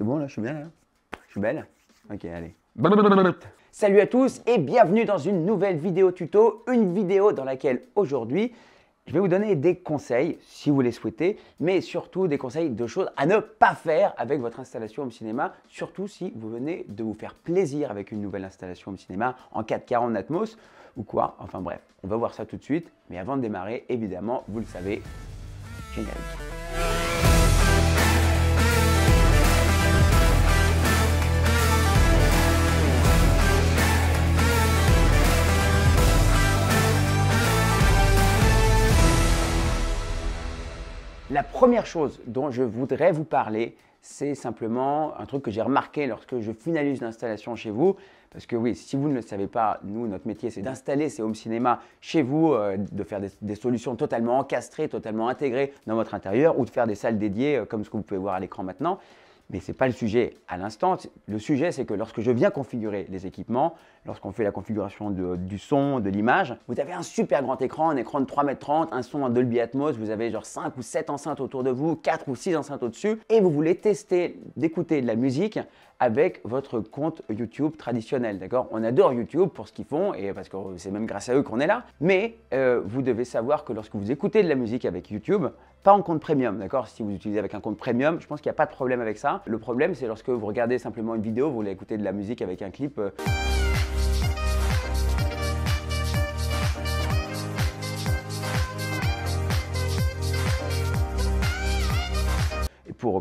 C'est bon là, je suis bien là? Je suis belle? Ok, allez. Salut à tous et bienvenue dans une nouvelle vidéo tuto, une vidéo dans laquelle aujourd'hui, je vais vous donner des conseils si vous les souhaitez, mais surtout des conseils de choses à ne pas faire avec votre installation home cinéma, surtout si vous venez de vous faire plaisir avec une nouvelle installation home cinéma en 4K en Atmos ou quoi. Enfin bref, on va voir ça tout de suite, mais avant de démarrer, évidemment, vous le savez, générique. La première chose dont je voudrais vous parler, c'est simplement un truc que j'ai remarqué lorsque je finalise l'installation chez vous. Parce que oui, si vous ne le savez pas, nous, notre métier, c'est d'installer ces home cinéma chez vous, de faire des solutions totalement encastrées, totalement intégrées dans votre intérieur ou de faire des salles dédiées comme ce que vous pouvez voir à l'écran maintenant. Mais ce n'est pas le sujet à l'instant. Le sujet, c'est que lorsque je viens configurer les équipements, lorsqu'on fait la configuration du son, de l'image, vous avez un super grand écran, un écran de 3,30 m, un son en Dolby Atmos, vous avez genre 5 ou 7 enceintes autour de vous, 4 ou 6 enceintes au-dessus, et vous voulez tester d'écouter de la musique avec votre compte YouTube traditionnel, d'accord? On adore YouTube pour ce qu'ils font, et parce que c'est même grâce à eux qu'on est là, mais vous devez savoir que lorsque vous écoutez de la musique avec YouTube, pas en compte premium, d'accord? Si vous utilisez avec un compte premium, je pense qu'il n'y a pas de problème avec ça. Le problème, c'est lorsque vous regardez simplement une vidéo, vous voulez écouter de la musique avec un clip.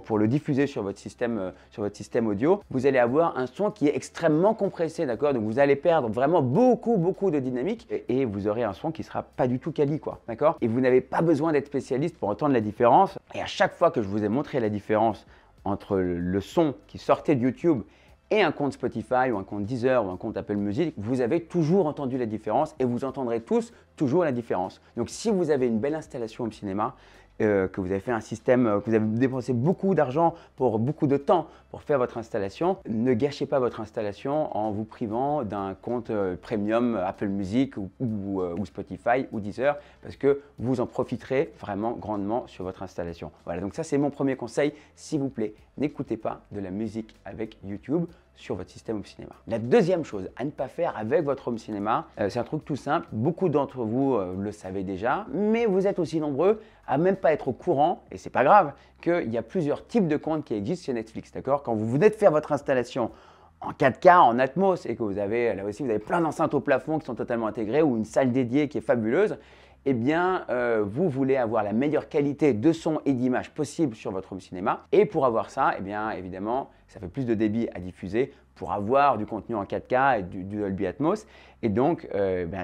Pour le diffuser sur votre système audio, vous allez avoir un son qui est extrêmement compressé, d'accord? Donc vous allez perdre vraiment beaucoup de dynamique et vous aurez un son qui ne sera pas du tout quali, quoi, d'accord? Et vous n'avez pas besoin d'être spécialiste pour entendre la différence. Et à chaque fois que je vous ai montré la différence entre le son qui sortait de YouTube et un compte Spotify ou un compte Deezer ou un compte Apple Music, vous avez toujours entendu la différence et vous entendrez tous toujours la différence. Donc si vous avez une belle installation home cinéma, que vous avez fait un système, que vous avez dépensé beaucoup d'argent pour beaucoup de temps pour faire votre installation, ne gâchez pas votre installation en vous privant d'un compte premium Apple Music ou Spotify ou Deezer parce que vous en profiterez vraiment grandement sur votre installation. Voilà, donc ça c'est mon premier conseil. S'il vous plaît, n'écoutez pas de la musique avec YouTube sur votre système home cinéma. La deuxième chose à ne pas faire avec votre home cinéma, c'est un truc tout simple. Beaucoup d'entre vous le savez déjà, mais vous êtes aussi nombreux à même pas être au courant, et c'est pas grave, qu'il y a plusieurs types de comptes qui existent chez Netflix, d'accord? Quand vous venez de faire votre installation en 4K, en Atmos, et que vous avez, là aussi, vous avez plein d'enceintes au plafond qui sont totalement intégrées, ou une salle dédiée qui est fabuleuse, eh bien, vous voulez avoir la meilleure qualité de son et d'image possible sur votre home cinéma. Et pour avoir ça, eh bien, évidemment, ça fait plus de débit à diffuser pour avoir du contenu en 4K et du Dolby Atmos. Et donc,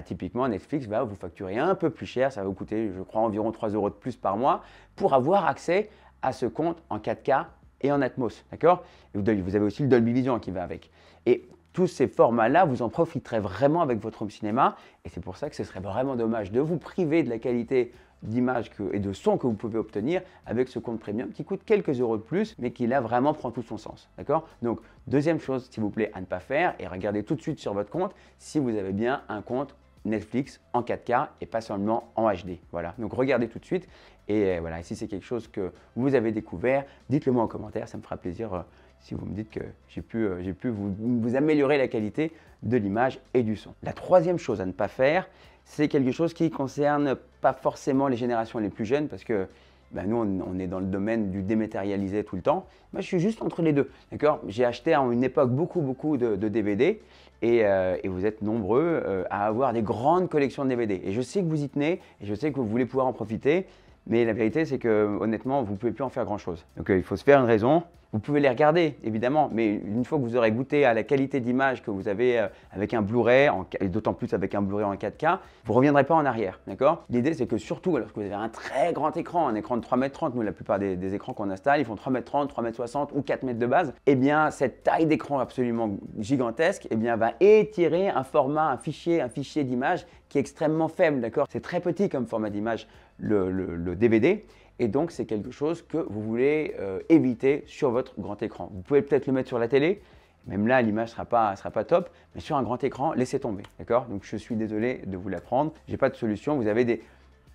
typiquement, Netflix va vous facturer un peu plus cher. Ça va vous coûter, je crois, environ 3 € de plus par mois pour avoir accès à ce compte en 4K et en Atmos. D'accord? Vous avez aussi le Dolby Vision qui va avec. Et tous ces formats-là, vous en profiterez vraiment avec votre home cinéma et c'est pour ça que ce serait vraiment dommage de vous priver de la qualité d'image et de son que vous pouvez obtenir avec ce compte premium qui coûte quelques euros de plus mais qui là vraiment prend tout son sens. D'accord? Donc deuxième chose s'il vous plaît à ne pas faire et regardez tout de suite sur votre compte si vous avez bien un compte Netflix en 4K et pas seulement en HD. Voilà, donc regardez tout de suite et voilà, si c'est quelque chose que vous avez découvert, dites-le moi en commentaire, ça me fera plaisir si vous me dites que j'ai pu vous améliorer la qualité de l'image et du son. La troisième chose à ne pas faire, c'est quelque chose qui ne concerne pas forcément les générations les plus jeunes parce que nous, on est dans le domaine du dématérialisé tout le temps. Moi, je suis juste entre les deux. D'accord? J'ai acheté à une époque beaucoup de DVD et vous êtes nombreux à avoir des grandes collections de DVD. Et je sais que vous y tenez et je sais que vous voulez pouvoir en profiter. Mais la vérité, c'est que honnêtement, vous ne pouvez plus en faire grand-chose. Donc, il faut se faire une raison. Vous pouvez les regarder, évidemment, mais une fois que vous aurez goûté à la qualité d'image que vous avez avec un Blu-ray, et d'autant plus avec un Blu-ray en 4K, vous ne reviendrez pas en arrière, d'accord? L'idée, c'est que surtout, lorsque vous avez un très grand écran, un écran de 3,30 m, nous, la plupart des écrans qu'on installe, ils font 3,30 m, 3,60 m ou 4 m de base, eh bien, cette taille d'écran absolument gigantesque, eh bien, va étirer un format, un fichier d'image qui est extrêmement faible, d'accord? C'est très petit comme format d'image, le DVD. Et donc, c'est quelque chose que vous voulez éviter sur votre grand écran. Vous pouvez peut-être le mettre sur la télé, même là, l'image ne sera pas top, mais sur un grand écran, laissez tomber, d'accord? Donc, je suis désolé de vous l'apprendre. Je n'ai pas de solution. Vous avez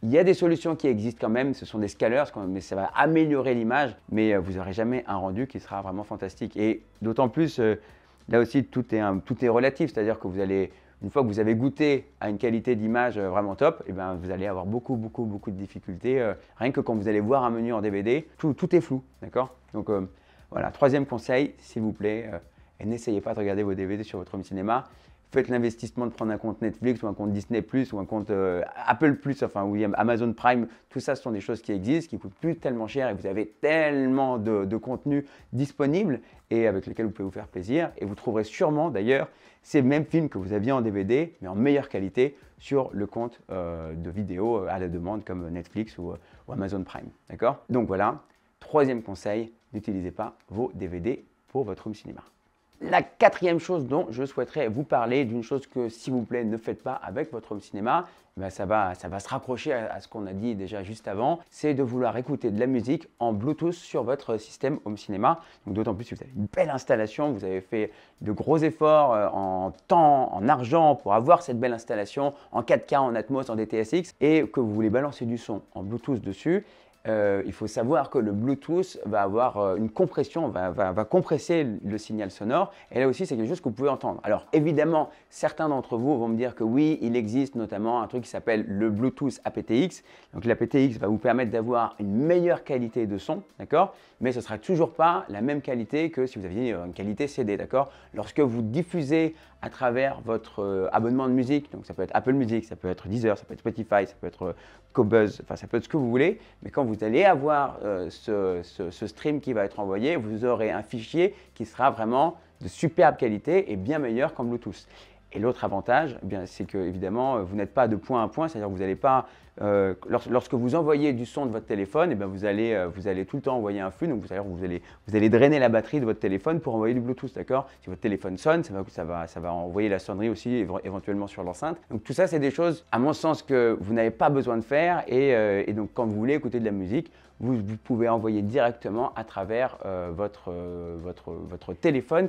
Il y a des solutions qui existent quand même, ce sont des scalers, mais ça va améliorer l'image, mais vous n'aurez jamais un rendu qui sera vraiment fantastique. Et d'autant plus, là aussi, tout est relatif, c'est-à-dire que une fois que vous avez goûté à une qualité d'image vraiment top, eh ben, vous allez avoir beaucoup de difficultés. Rien que quand vous allez voir un menu en DVD, tout est flou, d'accord? Donc voilà, troisième conseil, s'il vous plaît, et n'essayez pas de regarder vos DVD sur votre home cinéma. Faites l'investissement de prendre un compte Netflix ou un compte Disney+, ou un compte Apple+, enfin, ou Amazon Prime. Tout ça, ce sont des choses qui existent, qui ne coûtent plus tellement cher et vous avez tellement de contenu disponible et avec lesquels vous pouvez vous faire plaisir. Et vous trouverez sûrement, d'ailleurs, ces mêmes films que vous aviez en DVD, mais en meilleure qualité, sur le compte de vidéo à la demande comme Netflix ou Amazon Prime. D'accord? Donc voilà, troisième conseil, n'utilisez pas vos DVD pour votre home cinéma. La quatrième chose dont je souhaiterais vous parler, d'une chose que, s'il vous plaît, ne faites pas avec votre home cinéma, ben ça va se rapprocher à ce qu'on a dit déjà juste avant, c'est de vouloir écouter de la musique en Bluetooth sur votre système home cinéma. Donc d'autant plus si vous avez une belle installation, vous avez fait de gros efforts en temps, en argent pour avoir cette belle installation en 4K, en Atmos, en DTS:X et que vous voulez balancer du son en Bluetooth dessus. Il faut savoir que le Bluetooth va avoir une compression, va compresser le signal sonore. Et là aussi, c'est quelque chose que vous pouvez entendre. Alors évidemment, certains d'entre vous vont me dire que oui, il existe notamment un truc qui s'appelle le Bluetooth aptX. Donc l'aptX va vous permettre d'avoir une meilleure qualité de son, d'accord? Mais ce ne sera toujours pas la même qualité que si vous aviez une qualité CD, d'accord? Lorsque vous diffusez à travers votre abonnement de musique, donc ça peut être Apple Music, ça peut être Deezer, ça peut être Spotify, ça peut être Qobuz, enfin ça peut être ce que vous voulez, mais quand vous allez avoir ce stream qui va être envoyé, vous aurez un fichier qui sera vraiment de superbe qualité et bien meilleur qu'en Bluetooth. Et l'autre avantage, eh bien, c'est que évidemment, vous n'êtes pas de point à point, c'est-à-dire que vous n'allez pas, lorsque vous envoyez du son de votre téléphone, eh bien, vous allez tout le temps envoyer un flux, donc vous allez drainer la batterie de votre téléphone pour envoyer du Bluetooth, d'accord? Si votre téléphone sonne, ça va envoyer la sonnerie aussi éventuellement sur l'enceinte. Donc tout ça, c'est des choses, à mon sens, que vous n'avez pas besoin de faire et donc quand vous voulez écouter de la musique, vous pouvez envoyer directement à travers votre téléphone,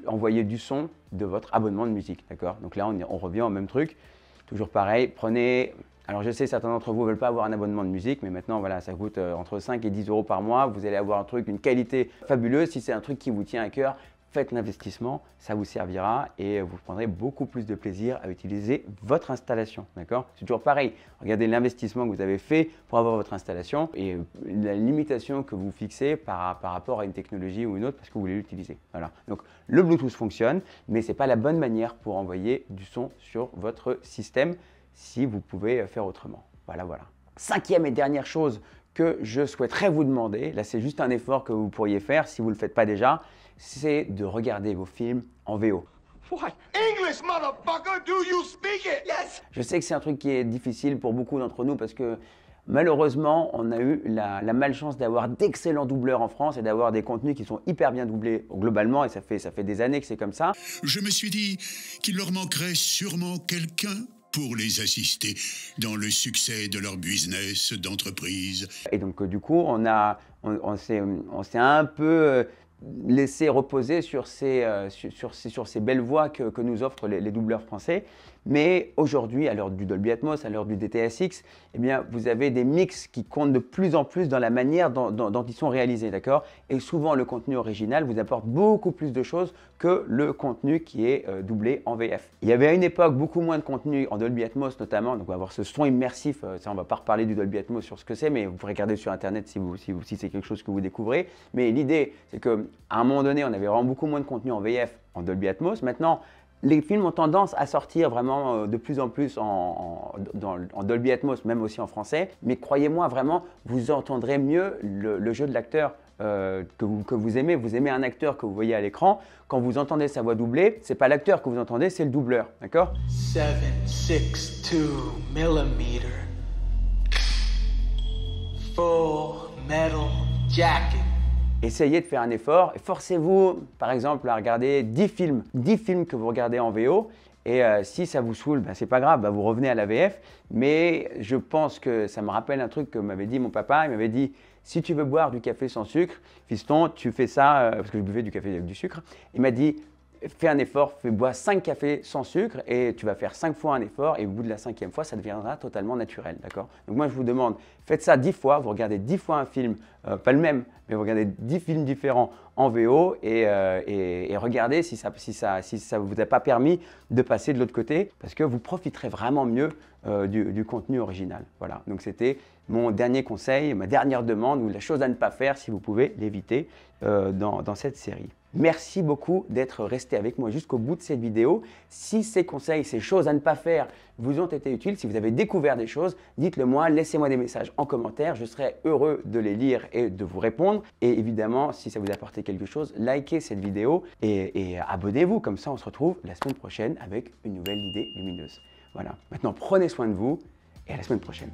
envoyer du son de votre abonnement de musique, d'accord? Donc là, on revient au même truc. Toujours pareil, prenez... Alors je sais, certains d'entre vous ne veulent pas avoir un abonnement de musique, mais maintenant, voilà, ça coûte entre 5 et 10 euros par mois. Vous allez avoir un truc, une qualité fabuleuse. Si c'est un truc qui vous tient à cœur, faites l'investissement, ça vous servira et vous prendrez beaucoup plus de plaisir à utiliser votre installation, d'accord? C'est toujours pareil, regardez l'investissement que vous avez fait pour avoir votre installation et la limitation que vous fixez par rapport à une technologie ou une autre parce que vous voulez l'utiliser. Voilà. Donc le Bluetooth fonctionne, mais ce n'est pas la bonne manière pour envoyer du son sur votre système si vous pouvez faire autrement. Voilà. Cinquième et dernière chose que je souhaiterais vous demander, là c'est juste un effort que vous pourriez faire si vous ne le faites pas déjà, c'est de regarder vos films en VO. What? English, motherfucker! Do you speak it? Yes! Je sais que c'est un truc qui est difficile pour beaucoup d'entre nous parce que malheureusement, on a eu la malchance d'avoir d'excellents doubleurs en France et d'avoir des contenus qui sont hyper bien doublés globalement et ça fait des années que c'est comme ça. Je me suis dit qu'il leur manquerait sûrement quelqu'un pour les assister dans le succès de leur business d'entreprise. Et donc du coup, on s'est un peu laisser reposer sur ces belles voix que nous offrent les doubleurs français. Mais aujourd'hui, à l'heure du Dolby Atmos, à l'heure du DTS:X, eh bien, vous avez des mix qui comptent de plus en plus dans la manière dont ils sont réalisés, d'accord? Et souvent, le contenu original vous apporte beaucoup plus de choses que le contenu qui est doublé en VF. Il y avait à une époque beaucoup moins de contenu en Dolby Atmos notamment, donc on va avoir ce son immersif, ça on va pas reparler du Dolby Atmos sur ce que c'est, mais vous pourrez regarder sur internet si c'est quelque chose que vous découvrez. Mais l'idée, c'est qu'à un moment donné, on avait vraiment beaucoup moins de contenu en VF en Dolby Atmos. Maintenant, les films ont tendance à sortir vraiment de plus en plus en Dolby Atmos, même aussi en français. Mais croyez-moi, vraiment, vous entendrez mieux le jeu de l'acteur que vous aimez. Vous aimez un acteur que vous voyez à l'écran. Quand vous entendez sa voix doublée, ce n'est pas l'acteur que vous entendez, c'est le doubleur. D'accord? 7.62 mm. Full metal jacket. Essayez de faire un effort et forcez-vous, par exemple, à regarder 10 films que vous regardez en VO. Et si ça vous saoule, ben, c'est pas grave, ben, vous revenez à la VF. Mais je pense que ça me rappelle un truc que m'avait dit mon papa. Il m'avait dit, si tu veux boire du café sans sucre, fiston, tu fais ça, parce que je buvais du café avec du sucre. Il m'a dit, fais un effort, bois 5 cafés sans sucre et tu vas faire 5 fois un effort et au bout de la 5e fois, ça deviendra totalement naturel, d'accord? Donc moi, je vous demande, faites ça 10 fois, vous regardez 10 fois un film, pas le même, mais vous regardez 10 films différents en VO et regardez si ça ne vous a pas permis de passer de l'autre côté parce que vous profiterez vraiment mieux du contenu original. Voilà, donc c'était mon dernier conseil, ma dernière demande ou la chose à ne pas faire si vous pouvez l'éviter dans cette série. Merci beaucoup d'être resté avec moi jusqu'au bout de cette vidéo. Si ces conseils, ces choses à ne pas faire vous ont été utiles, si vous avez découvert des choses, dites-le moi, laissez-moi des messages en commentaire. Je serai heureux de les lire et de vous répondre. Et évidemment, si ça vous a apporté quelque chose, likez cette vidéo et abonnez-vous. Comme ça, on se retrouve la semaine prochaine avec une nouvelle idée lumineuse. Voilà, maintenant prenez soin de vous et à la semaine prochaine.